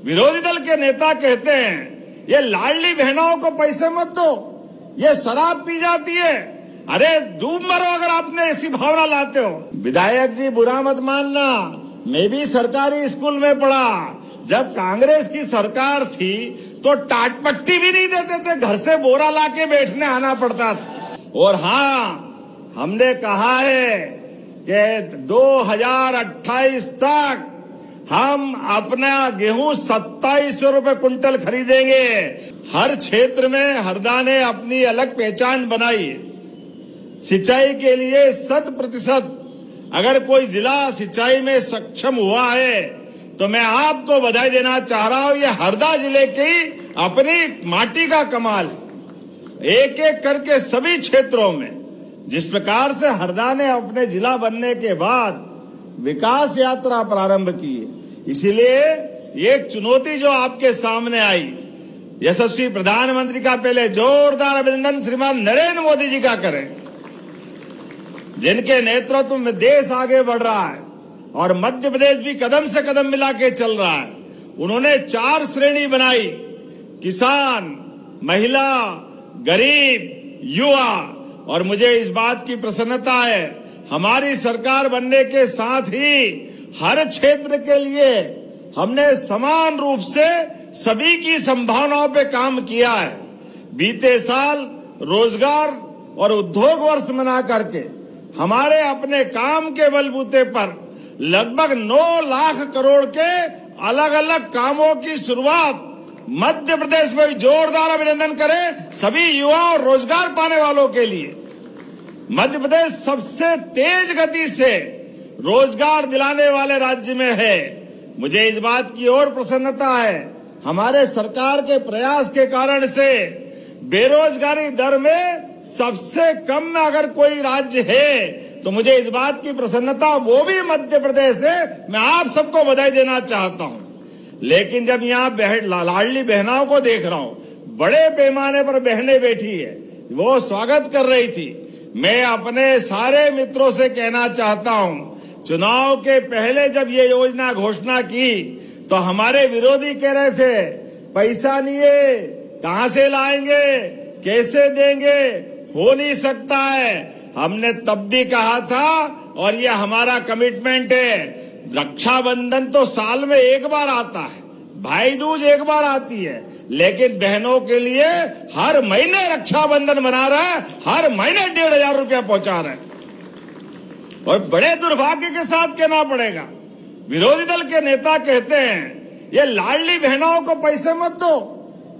विरोधी दल के नेता कहते हैं ये लाडली बहनों को पैसे मत दो, ये शराब पी जाती है। अरे डूब मरो अगर आपने ऐसी भावना लाते हो। विधायक जी बुरा मत मानना, मैं भी सरकारी स्कूल में पढ़ा। जब कांग्रेस की सरकार थी तो टाटपट्टी भी नहीं देते थे, घर से बोरा लाके बैठने आना पड़ता था। और हाँ, हमने कहा है कि 2028 तक हम अपना गेहूं 2700 रुपए कुंटल खरीदेंगे। हर क्षेत्र में हरदा ने अपनी अलग पहचान बनाई है। सिंचाई के लिए 100% अगर कोई जिला सिंचाई में सक्षम हुआ है तो मैं आपको बधाई देना चाह रहा हूं। ये हरदा जिले की अपनी माटी का कमाल, एक एक करके सभी क्षेत्रों में जिस प्रकार से हरदा ने अपने जिला बनने के बाद विकास यात्रा प्रारंभ की है, इसीलिए ये चुनौती जो आपके सामने आई, यशस्वी प्रधानमंत्री का पहले जोरदार अभिनंदन श्रीमान नरेंद्र मोदी जी का करें, जिनके नेतृत्व में देश आगे बढ़ रहा है और मध्य प्रदेश भी कदम से कदम मिला के चल रहा है। उन्होंने 4 श्रेणी बनाई, किसान, महिला, गरीब, युवा। और मुझे इस बात की प्रसन्नता है, हमारी सरकार बनने के साथ ही हर क्षेत्र के लिए हमने समान रूप से सभी की संभावनाओं पे काम किया है। बीते साल रोजगार और उद्योग वर्ष मना करके हमारे अपने काम के बलबूते पर लगभग 9 लाख करोड़ के अलग अलग कामों की शुरुआत मध्य प्रदेश में। जोरदार अभिनंदन करें सभी युवा और रोजगार पाने वालों के लिए। मध्य प्रदेश सबसे तेज गति से रोजगार दिलाने वाले राज्य में है। मुझे इस बात की और प्रसन्नता है, हमारे सरकार के प्रयास के कारण से बेरोजगारी दर में सबसे कम में अगर कोई राज्य है तो मुझे इस बात की प्रसन्नता वो भी मध्य प्रदेश है। मैं आप सबको बधाई देना चाहता हूं। लेकिन जब यहाँ लाडली बहनों को देख रहा हूं, बड़े पैमाने पर बहनें बैठी है, वो स्वागत कर रही थी। मैं अपने सारे मित्रों से कहना चाहता हूं, चुनाव के पहले जब ये योजना घोषणा की तो हमारे विरोधी कह रहे थे पैसा नहीं है, कहां से लाएंगे, कैसे देंगे, हो नहीं सकता है। हमने तब भी कहा था और ये हमारा कमिटमेंट है, रक्षाबंधन तो साल में एक बार आता है, भाई दूज एक बार आती है, लेकिन बहनों के लिए हर महीने रक्षाबंधन मना रहा है, हर महीने 1,500 रुपया पहुंचा रहे हैं। और बड़े दुर्भाग्य के साथ कहना पड़ेगा, विरोधी दल के नेता कहते हैं ये लाडली बहनों को पैसे मत दो,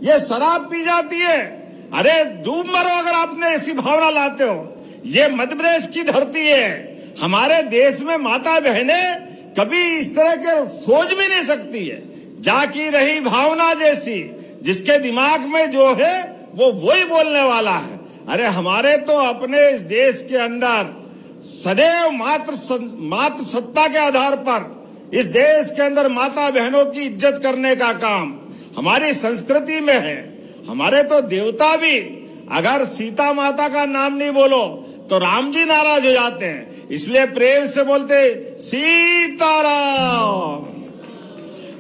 ये शराब पी जाती है। अरे डूब मरो अगर आपने ऐसी भावना लाते हो। ये मध्य प्रदेश की धरती है, हमारे देश में माता बहनें कभी इस तरह के सोच भी नहीं सकती है। जाकी रही भावना जैसी, जिसके दिमाग में जो है वो वही बोलने वाला है। अरे हमारे तो अपने इस देश के अंदर सदैव मात्र सत्ता के आधार पर इस देश के अंदर माता बहनों की इज्जत करने का काम हमारी संस्कृति में है। हमारे तो देवता भी अगर सीता माता का नाम नहीं बोलो तो राम जी नाराज हो जाते हैं, इसलिए प्रेम से बोलते सीताराम।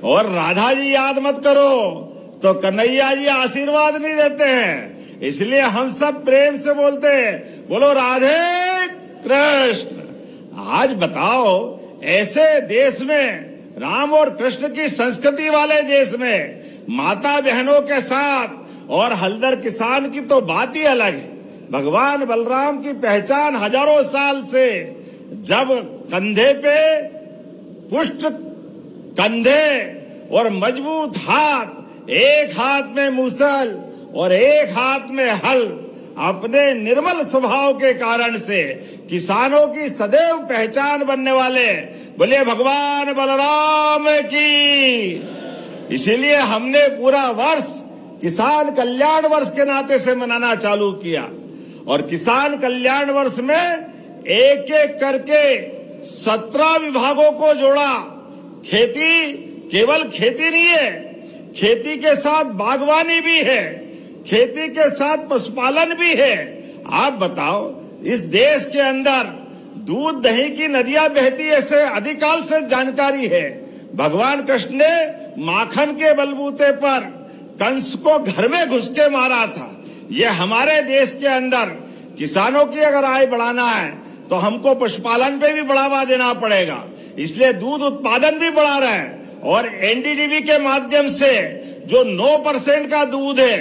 और राधा जी याद मत करो तो कन्हैया जी आशीर्वाद नहीं देते हैं, इसलिए हम सब प्रेम से बोलते हैं, बोलो राधे कृष्ण। आज बताओ, ऐसे देश में, राम और कृष्ण की संस्कृति वाले देश में माता बहनों के साथ और हल्दर किसान की तो बात ही अलग है। भगवान बलराम की पहचान हजारों साल से, जब कंधे पे पुष्ट कंधे और मजबूत हाथ, एक हाथ में मूसल और एक हाथ में हल, अपने निर्मल स्वभाव के कारण से किसानों की सदैव पहचान बनने वाले, बोले भगवान बलराम की। इसीलिए हमने पूरा वर्ष किसान कल्याण वर्ष के नाते से मनाना चालू किया। और किसान कल्याण वर्ष में एक एक करके 17 विभागों को जोड़ा। खेती केवल खेती नहीं है, खेती के साथ बागवानी भी है, खेती के साथ पशुपालन भी है। आप बताओ, इस देश के अंदर दूध दही की नदियां बहती है, ऐसे अधिकाल से जानकारी है। भगवान कृष्ण ने माखन के बलबूते पर कंस को घर में घुस के मारा था। ये हमारे देश के अंदर किसानों की अगर आय बढ़ाना है तो हमको पशुपालन पे भी बढ़ावा देना पड़ेगा, इसलिए दूध उत्पादन भी बढ़ा रहे हैं। और एनडीडीबी के माध्यम से जो 9% का दूध है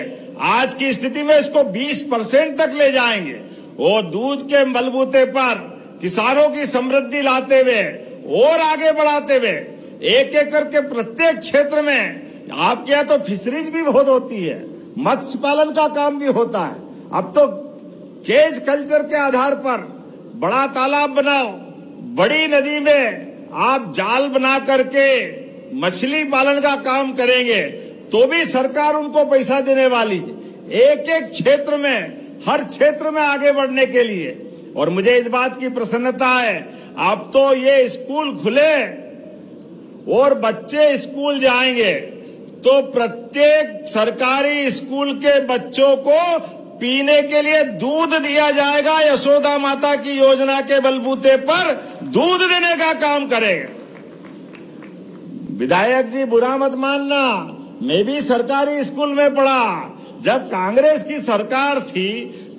आज की स्थिति में इसको 20% तक ले जाएंगे। और दूध के बलबूते पर किसानों की समृद्धि लाते हुए और आगे बढ़ाते हुए एक एक करके प्रत्येक क्षेत्र में, आपके यहाँ तो फिशरीज भी बहुत होती है, मत्स्य पालन का काम भी होता है। अब तो केज कल्चर के आधार पर बड़ा तालाब बनाओ, बड़ी नदी में आप जाल बना करके मछली पालन का काम करेंगे तो भी सरकार उनको पैसा देने वाली, एक एक क्षेत्र में, हर क्षेत्र में आगे बढ़ने के लिए। और मुझे इस बात की प्रसन्नता है, अब तो ये स्कूल खुले और बच्चे स्कूल जाएंगे तो प्रत्येक सरकारी स्कूल के बच्चों को पीने के लिए दूध दिया जाएगा। यशोदा माता की योजना के बलबूते पर दूध देने का काम करेगा। विधायक जी बुरा मत मानना, मैं भी सरकारी स्कूल में पढ़ा। जब कांग्रेस की सरकार थी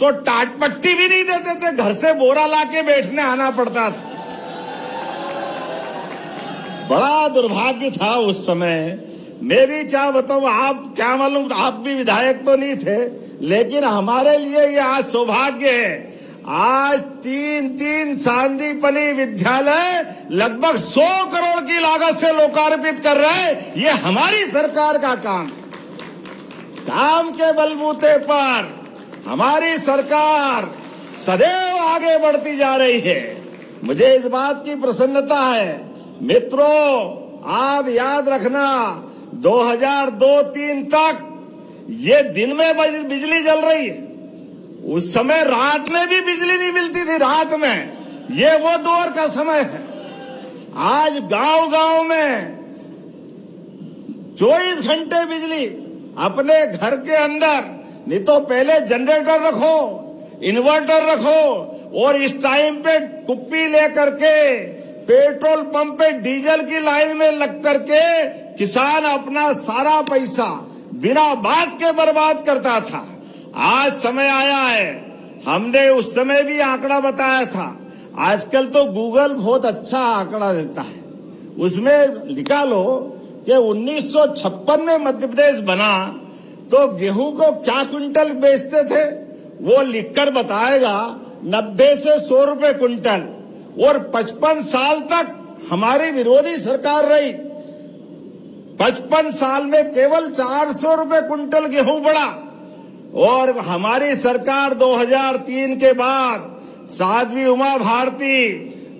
तो टाटपट्टी भी नहीं देते थे, घर से बोरा लाके बैठने आना पड़ता था। बड़ा दुर्भाग्य था उस समय। मैं भी क्या बताऊं, आप क्या मालूम, आप भी विधायक तो नहीं थे, लेकिन हमारे लिए ये आज सौभाग्य है। आज 3 सांदीपनि विद्यालय लगभग 100 करोड़ की लागत से लोकार्पित कर रहे हैं। ये हमारी सरकार का काम के बलबूते पर हमारी सरकार सदैव आगे बढ़ती जा रही है। मुझे इस बात की प्रसन्नता है। मित्रों, आप याद रखना, 2002-3 तक ये दिन में बिजली जल रही है, उस समय रात में भी बिजली नहीं मिलती थी। रात में ये वो दौर का समय है। आज गांव-गांव में 24 घंटे बिजली अपने घर के अंदर। नहीं तो पहले जनरेटर रखो, इन्वर्टर रखो, और इस टाइम पे कुप्पी लेकर के पेट्रोल पंप पे डीजल की लाइन में लग करके किसान अपना सारा पैसा बिना बात के बर्बाद करता था। आज समय आया है, हमने उस समय भी आंकड़ा बताया था। आजकल तो गूगल बहुत अच्छा आंकड़ा देता है, उसमें लिखा लो कि 1956 में मध्य प्रदेश बना तो गेहूं को क्या क्विंटल बेचते थे, वो लिखकर बताएगा 90 से 100 रुपए क्विंटल। और 55 साल तक हमारी विरोधी सरकार रही, 55 साल में केवल 400 रुपए क्विंटल गेहूं बढ़ा। और हमारी सरकार 2003 के बाद साध्वी उमा भारती,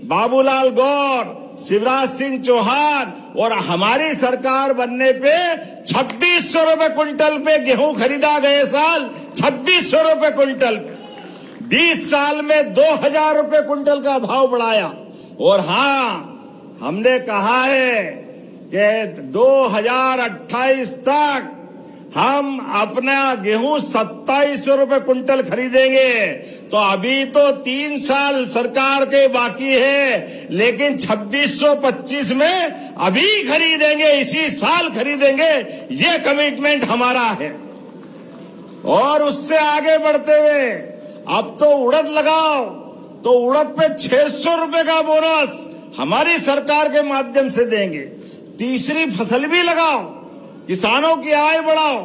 बाबूलाल गौर, शिवराज सिंह चौहान और हमारी सरकार बनने पे 2600 रुपए क्विंटल पे गेहूं खरीदा गए साल, 2600 रुपए क्विंटल। 20 साल में 2000 रुपए क्विंटल का भाव बढ़ाया। और हाँ, हमने कहा है कि 2028 तक हम अपना गेहूं 2700 रुपए क्विंटल खरीदेंगे। तो अभी तो 3 साल सरकार के बाकी है, लेकिन 2625 में अभी खरीदेंगे, इसी साल खरीदेंगे, ये कमिटमेंट हमारा है। और उससे आगे बढ़ते हुए अब तो उड़द लगाओ, तो उड़द पे 600 रुपए का बोनस हमारी सरकार के माध्यम से देंगे। तीसरी फसल भी लगाओ, किसानों की आय बढ़ाओ।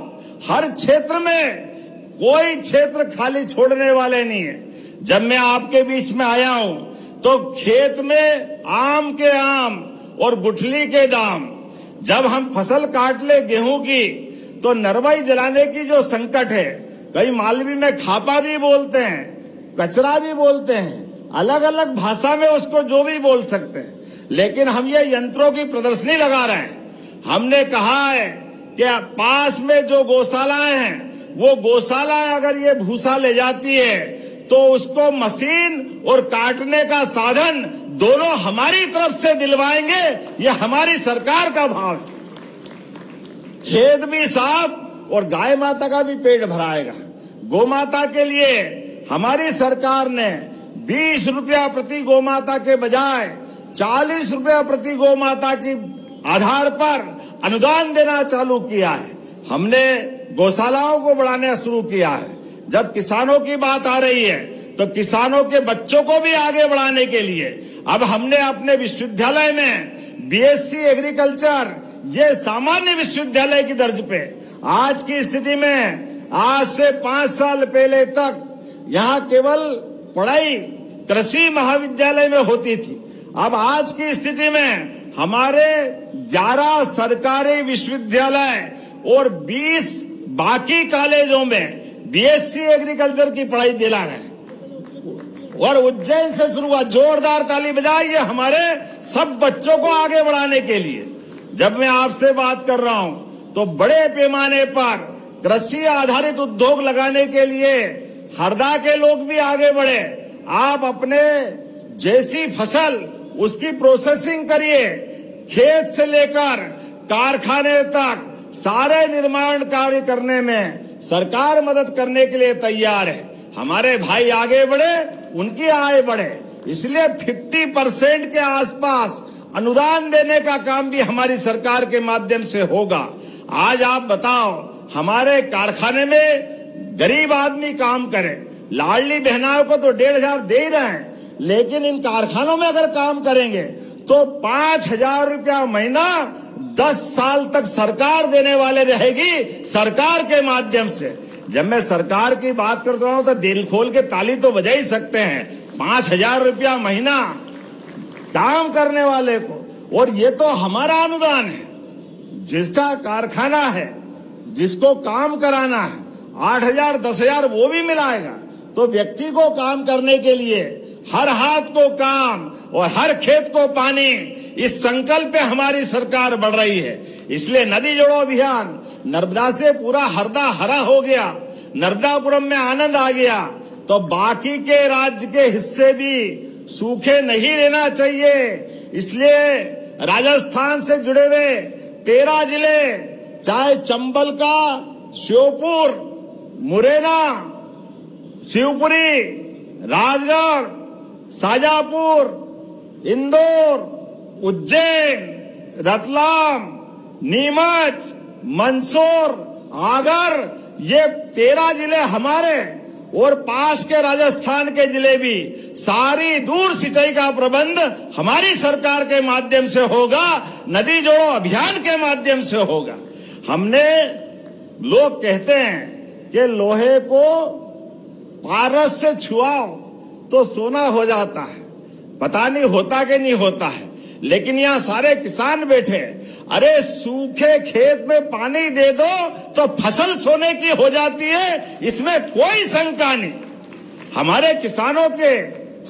हर क्षेत्र में कोई क्षेत्र खाली छोड़ने वाले नहीं है। जब मैं आपके बीच में आया हूं तो खेत में आम के आम और गुठली के दाम, जब हम फसल काट ले गेहूं की तो नरवाई जलाने की जो संकट है, कई मालवी में खापा भी बोलते हैं, कचरा भी बोलते हैं, अलग अलग भाषा में उसको जो भी बोल सकते हैं, लेकिन हम ये यंत्रों की प्रदर्शनी लगा रहे हैं। हमने कहा है कि पास में जो गौशालाएं हैं, वो गौशालाएं अगर ये भूसा ले जाती है तो उसको मशीन और काटने का साधन दोनों हमारी तरफ से दिलवाएंगे। ये हमारी सरकार का भाव है। खेत भी साफ और गाय माता का भी पेट भराएगा। गौ माता के लिए हमारी सरकार ने 20 रुपया प्रति गौ माता के बजाय 40 रुपया प्रति गौ माता की आधार पर अनुदान देना चालू किया है। हमने गौशालाओं को बढ़ाना शुरू किया है। जब किसानों की बात आ रही है तो किसानों के बच्चों को भी आगे बढ़ाने के लिए अब हमने अपने विश्वविद्यालय में बीएससी एग्रीकल्चर, ये सामान्य विश्वविद्यालय की दर्ज पे, आज की स्थिति में आज से 5 साल पहले तक यहाँ केवल पढ़ाई कृषि महाविद्यालय में होती थी। अब आज की स्थिति में हमारे 11 सरकारी विश्वविद्यालय और 20 बाकी कॉलेजों में बीएससी एग्रीकल्चर की पढ़ाई दिला रहे हैं। और उज्जैन से शुरू हुआ, जोरदार ताली बजाइए हमारे सब बच्चों को आगे बढ़ाने के लिए। जब मैं आपसे बात कर रहा हूं तो बड़े पैमाने पर कृषि आधारित उद्योग लगाने के लिए हरदा के लोग भी आगे बढ़े। आप अपने जैसी फसल उसकी प्रोसेसिंग करिए, खेत से लेकर कारखाने तक सारे निर्माण कार्य करने में सरकार मदद करने के लिए तैयार है। हमारे भाई आगे बढ़े, उनकी आय बढ़े, इसलिए 50% के आसपास अनुदान देने का काम भी हमारी सरकार के माध्यम से होगा। आज आप बताओ, हमारे कारखाने में गरीब आदमी काम करे, लाडली बहनाओं को तो 1,500 दे ही रहे हैं, लेकिन इन कारखानों में अगर काम करेंगे तो 5,000 रुपया महीना 10 साल तक सरकार देने वाले रहेगी, सरकार के माध्यम से। जब मैं सरकार की बात करता हूं तो दिल खोल के ताली तो बजा ही सकते हैं। 5,000 रुपया महीना काम करने वाले को, और ये तो हमारा अनुदान है। जिसका कारखाना है, जिसको काम कराना है, 8,000 10,000 वो भी मिलाएगा। तो व्यक्ति को काम करने के लिए हर हाथ को काम और हर खेत को पानी, इस संकल्प पे हमारी सरकार बढ़ रही है। इसलिए नदी जोड़ो अभियान, नर्मदा से पूरा हरदा हरा हो गया, नर्मदापुरम में आनंद आ गया, तो बाकी के राज्य के हिस्से भी सूखे नहीं रहना चाहिए। इसलिए राजस्थान से जुड़े हुए 13 जिले, चाहे चंबल का श्योपुर, मुरैना, शिवपुरी, राजगढ़, शाजापुर, इंदौर, उज्जैन, रतलाम, नीमच, मंदसौर, आगर, ये 13 जिले हमारे, और पास के राजस्थान के जिले भी, सारी दूर सिंचाई का प्रबंध हमारी सरकार के माध्यम से होगा, नदी जोड़ो अभियान के माध्यम से होगा। हमने, लोग कहते हैं कि लोहे को पारस से छुआओ तो सोना हो जाता है, पता नहीं होता कि नहीं होता है, लेकिन यहाँ सारे किसान बैठे, अरे सूखे खेत में पानी दे दो तो फसल सोने की हो जाती है, इसमें कोई शंका नहीं। हमारे किसानों के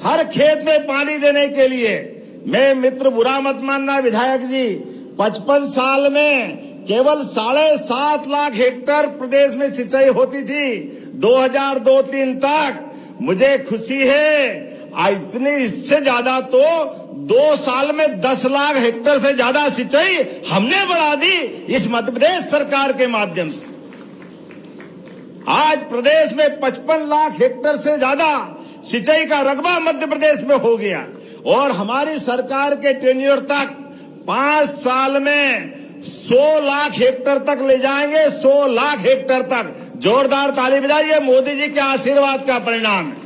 हर खेत में पानी देने के लिए, मैं मित्र बुरा मत मानना विधायक जी, 55 साल में केवल 7.5 लाख हेक्टेयर प्रदेश में सिंचाई होती थी 2002-03 तक। मुझे खुशी है इतनी, इससे ज्यादा तो 2 साल में 10 लाख हेक्टेयर से ज्यादा सिंचाई हमने बढ़ा दी इस मध्य प्रदेश सरकार के माध्यम से। आज प्रदेश में 55 लाख हेक्टेयर से ज्यादा सिंचाई का रकबा मध्य प्रदेश में हो गया, और हमारी सरकार के टेन्योर तक 5 साल में 100 लाख हेक्टेयर तक ले जाएंगे, 100 लाख हेक्टेयर तक। जोरदार ताली बजाइए, मोदी जी के आशीर्वाद का परिणाम है।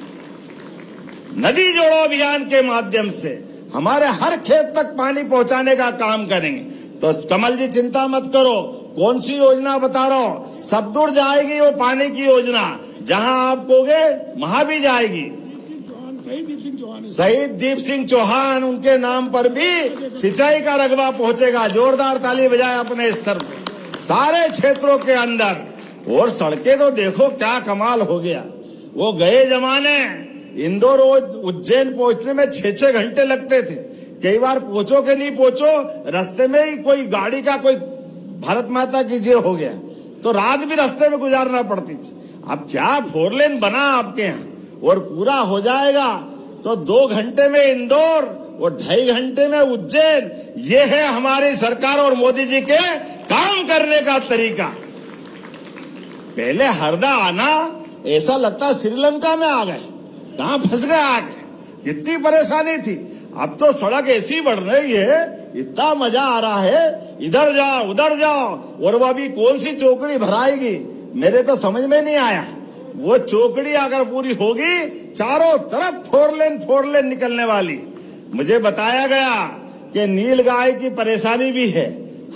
नदी जोड़ो अभियान के माध्यम से हमारे हर खेत तक पानी पहुंचाने का काम करेंगे। तो कमल जी चिंता मत करो, कौन सी योजना बता रहा हूं, सब दूर जाएगी वो पानी की योजना, जहां आप कहोगे वहां भी जाएगी। शहीद दीप सिंह चौहान, उनके नाम पर भी सिंचाई का रकबा पहुंचेगा। जोरदार ताली बजाए अपने स्तर पर सारे क्षेत्रों के अंदर। और सड़कें तो देखो क्या कमाल हो गया। वो गए जमाने इंदौर उज्जैन पहुंचने में 6-6 घंटे लगते थे, कई बार पहुंचो कि नहीं पहुंचो, रास्ते में ही कोई गाड़ी का कोई भारत माता की जय हो गया तो रात भी रास्ते में गुजारना पड़ती थी। अब क्या 4 लेन बना आपके यहाँ, और पूरा हो जाएगा तो 2 घंटे में इंदौर और 2.5 घंटे में उज्जैन। ये है हमारी सरकार और मोदी जी के काम करने का तरीका। पहले हरदा आना ऐसा लगता श्रीलंका में आ गए, कहां फंस गए आगे, कितनी परेशानी थी। अब तो सड़क ऐसी बढ़ रही है, इतना मजा आ रहा है, इधर जाओ उधर जाओ, और वो अभी कौन सी चौकड़ी भराएगी मेरे तो समझ में नहीं आया। वो चौकड़ी अगर पूरी होगी चारों तरफ फोर लेन निकलने वाली। मुझे बताया गया कि नील गाय की परेशानी भी है,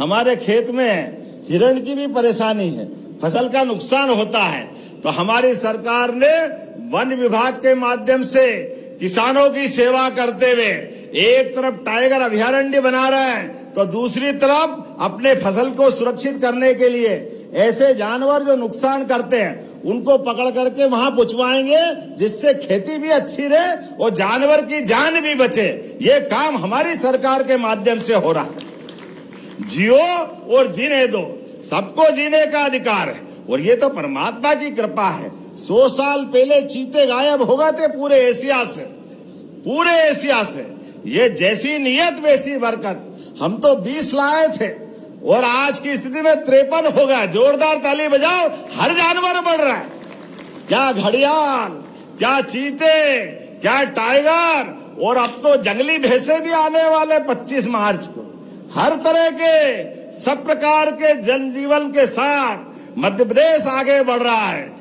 हमारे खेत में हिरण की भी परेशानी है, फसल का नुकसान होता है। तो हमारी सरकार ने वन विभाग के माध्यम से किसानों की सेवा करते हुए एक तरफ टाइगर अभयारण्य बना रहे हैं, तो दूसरी तरफ अपने फसल को सुरक्षित करने के लिए ऐसे जानवर जो नुकसान करते हैं उनको पकड़ करके वहां पहुंचवाएंगे, जिससे खेती भी अच्छी रहे और जानवर की जान भी बचे। ये काम हमारी सरकार के माध्यम से हो रहा है। जियो और जीने दो, सबको जीने का अधिकार है, और ये तो परमात्मा की कृपा है। 100 साल पहले चीते गायब हो गए थे पूरे एशिया से। ये जैसी नियत वैसी बरकत। हम तो 20 लाए थे और आज की स्थिति में 53 हो गया। जोरदार ताली बजाओ, हर जानवर बढ़ रहा है। क्या घड़ियाल, क्या चीते, क्या टाइगर, और अब तो जंगली भैंसे भी आने वाले 25 मार्च को। हर तरह के सब प्रकार के जनजीवन के साथ मध्य प्रदेश आगे बढ़ रहा है।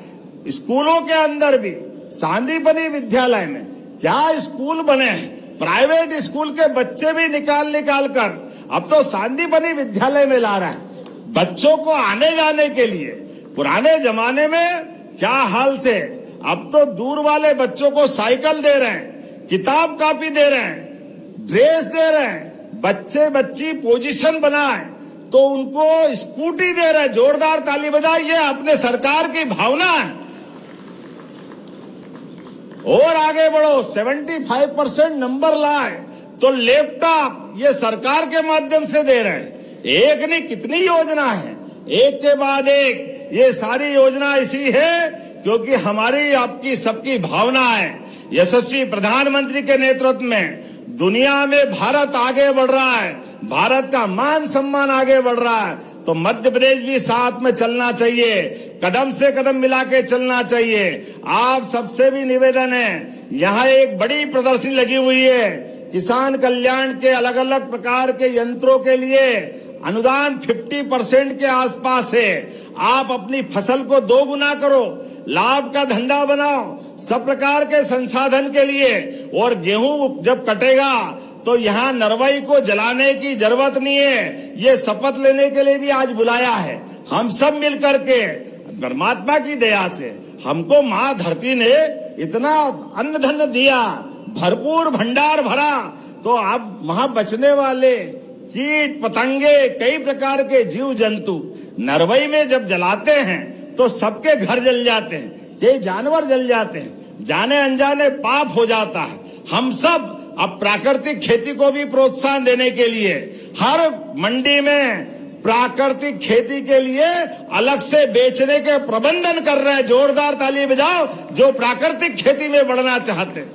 स्कूलों के अंदर भी सांदीपनि विद्यालय में क्या स्कूल बने हैं, प्राइवेट स्कूल के बच्चे भी निकाल कर अब तो सांदीपनि विद्यालय में ला रहा है बच्चों को आने जाने के लिए। पुराने जमाने में क्या हाल थे, अब तो दूर वाले बच्चों को साइकिल दे रहे हैं, किताब कापी दे रहे हैं, ड्रेस दे रहे हैं। बच्चे बच्ची पोजीशन बनाए तो उनको स्कूटी दे रहे हैं। जोरदार ताली बजाइए, अपने सरकार की भावना है। और आगे बढ़ो, 75% नंबर लाए तो लैपटॉप ये सरकार के माध्यम से दे रहे हैं। एक नहीं कितनी योजना है, एक के बाद एक। ये सारी योजना इसी है क्योंकि हमारी आपकी सबकी भावना है। यशस्वी प्रधानमंत्री के नेतृत्व में दुनिया में भारत आगे बढ़ रहा है, भारत का मान सम्मान आगे बढ़ रहा है, तो मध्य प्रदेश भी साथ में चलना चाहिए, कदम से कदम मिला के चलना चाहिए। आप सबसे भी निवेदन है, यहाँ एक बड़ी प्रदर्शनी लगी हुई है, किसान कल्याण के अलग अलग प्रकार के यंत्रों के लिए अनुदान 50% के आसपास है। आप अपनी फसल को 2 गुना करो, लाभ का धंधा बनाओ, सब प्रकार के संसाधन के लिए। और गेहूं जब कटेगा तो यहाँ नरवाई को जलाने की जरूरत नहीं है। ये शपथ लेने के लिए भी आज बुलाया है। हम सब मिलकर के, परमात्मा की दया से हमको माँ धरती ने इतना अन्न धन दिया, भरपूर भंडार भरा, तो अब वहां बचने वाले कीट पतंगे, कई प्रकार के जीव जंतु नरवई में जब जलाते हैं तो सबके घर जल जाते हैं, कई जानवर जल जाते हैं, जाने अनजाने पाप हो जाता है। हम सब अब प्राकृतिक खेती को भी प्रोत्साहन देने के लिए हर मंडी में प्राकृतिक खेती के लिए अलग से बेचने के प्रबंधन कर रहे हैं। जोरदार ताली बजाओ जो प्राकृतिक खेती में बढ़ना चाहते हैं।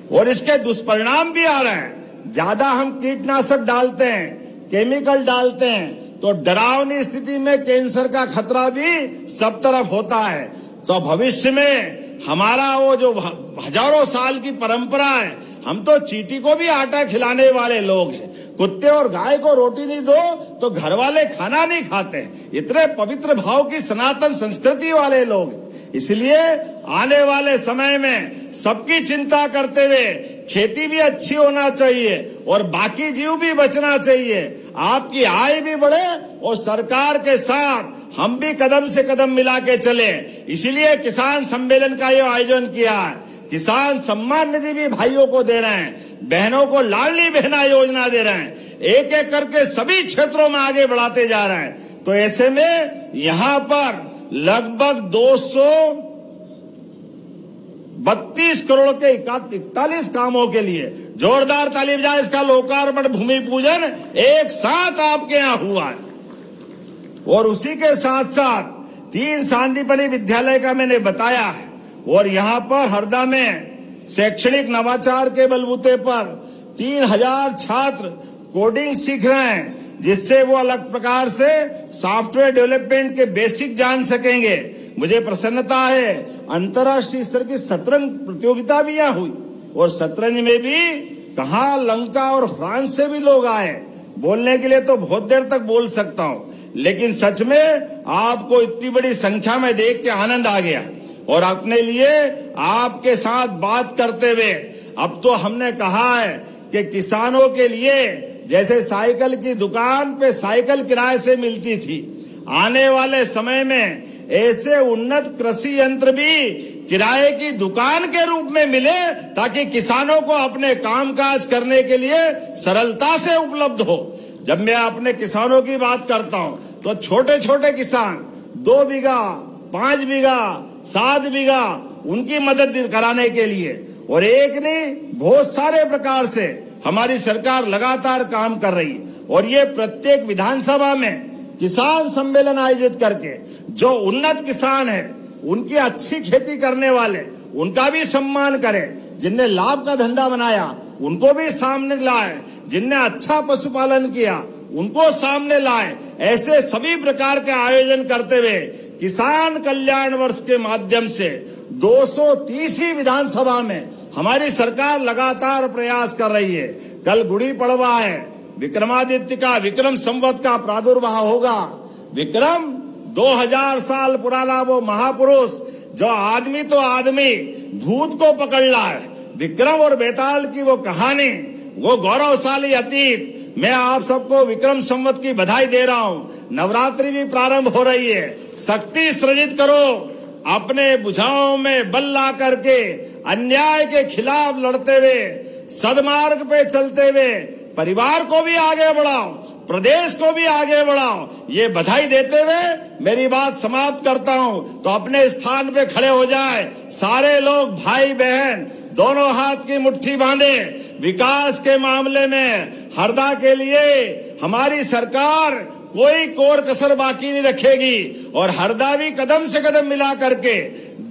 और इसके दुष्परिणाम भी आ रहे हैं। ज्यादा हम कीटनाशक डालते हैं, केमिकल डालते हैं, तो डरावनी स्थिति में कैंसर का खतरा भी सब तरफ होता है। तो भविष्य में हमारा वो जो हजारों साल की परंपरा है, हम तो चींटी को भी आटा खिलाने वाले लोग हैं, कुत्ते और गाय को रोटी नहीं दो तो घर वाले खाना नहीं खाते। इतने पवित्र भाव की सनातन संस्कृति वाले लोग। इसलिए आने वाले समय में सबकी चिंता करते हुए खेती भी अच्छी होना चाहिए और बाकी जीव भी बचना चाहिए, आपकी आय भी बढ़े और सरकार के साथ हम भी कदम से कदम मिला के चले। इसलिए किसान सम्मेलन का ये आयोजन किया है। किसान सम्मान निधि भी भाइयों को दे रहे हैं, बहनों को लाडली बहना योजना दे रहे हैं, एक एक करके सभी क्षेत्रों में आगे बढ़ाते जा रहे हैं। तो ऐसे में यहाँ पर लगभग 232 करोड़ के 41 कामों के लिए जोरदार ताली बजाए। इसका लोकार्पण भूमि पूजन एक साथ आपके यहाँ हुआ है। और उसी के साथ साथ 3 सांदीपनि विद्यालय का मैंने बताया है। और यहाँ पर हरदा में शैक्षणिक नवाचार के बलबूते पर 3000 छात्र कोडिंग सीख रहे हैं, जिससे वो अलग प्रकार से सॉफ्टवेयर डेवलपमेंट के बेसिक जान सकेंगे। मुझे प्रसन्नता है, अंतर्राष्ट्रीय स्तर की शतरंज प्रतियोगिता भी यहाँ हुई और शतरंज में भी कहां लंका और फ्रांस से भी लोग आए। बोलने के लिए तो बहुत देर तक बोल सकता हूं, लेकिन सच में आपको इतनी बड़ी संख्या में देख के आनंद आ गया और अपने लिए आपके साथ बात करते हुए अब तो हमने कहा है कि किसानों के लिए जैसे साइकिल की दुकान पे साइकिल किराए से मिलती थी, आने वाले समय में ऐसे उन्नत कृषि यंत्र भी किराए की दुकान के रूप में मिले ताकि किसानों को अपने कामकाज करने के लिए सरलता से उपलब्ध हो। जब मैं अपने किसानों की बात करता हूं तो छोटे छोटे किसान 2 बीघा, 5 बीघा, 7 बीघा उनकी मदद कराने के लिए और एक नहीं बहुत सारे प्रकार से हमारी सरकार लगातार काम कर रही है। और ये प्रत्येक विधानसभा में किसान सम्मेलन आयोजित करके जो उन्नत किसान है, उनकी अच्छी खेती करने वाले, उनका भी सम्मान करें। जिनने लाभ का धंधा बनाया उनको भी सामने लाए, जिनने अच्छा पशुपालन किया उनको सामने लाए। ऐसे सभी प्रकार के आयोजन करते हुए किसान कल्याण वर्ष के माध्यम से 230 विधानसभा में हमारी सरकार लगातार प्रयास कर रही है। कल गुड़ी पड़वा है, विक्रमादित्य का विक्रम संवत का प्रादुर्भाव होगा। विक्रम 2000 साल पुराना वो महापुरुष जो आदमी तो आदमी भूत को पकड़ रहा है। विक्रम और बेताल की वो कहानी, वो गौरवशाली अतीत, मैं आप सबको विक्रम संवत की बधाई दे रहा हूं। नवरात्रि भी प्रारंभ हो रही है। शक्ति सृजित करो, अपने भुजाओं में बल ला करके अन्याय के खिलाफ लड़ते हुए, सदमार्ग पे चलते हुए परिवार को भी आगे बढ़ाओ, प्रदेश को भी आगे बढ़ाओ। ये बधाई देते हुए मेरी बात समाप्त करता हूं। तो अपने स्थान पे खड़े हो जाए सारे लोग, भाई बहन दोनों हाथ की मुट्ठी बांधे। विकास के मामले में हरदा के लिए हमारी सरकार कोई कोर कसर बाकी नहीं रखेगी और हरदा भी कदम से कदम मिला करके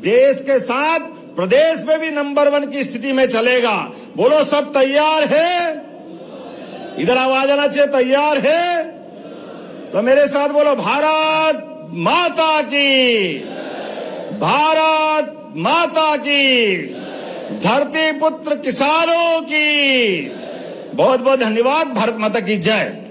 देश के साथ प्रदेश में भी नंबर 1 की स्थिति में चलेगा। बोलो सब तैयार है? इधर आवाज आना चाहिए, तैयार है? तो मेरे साथ बोलो भारत माता की, भारत माता की, धरती पुत्र किसानों की। बहुत बहुत धन्यवाद। भारत माता की जय।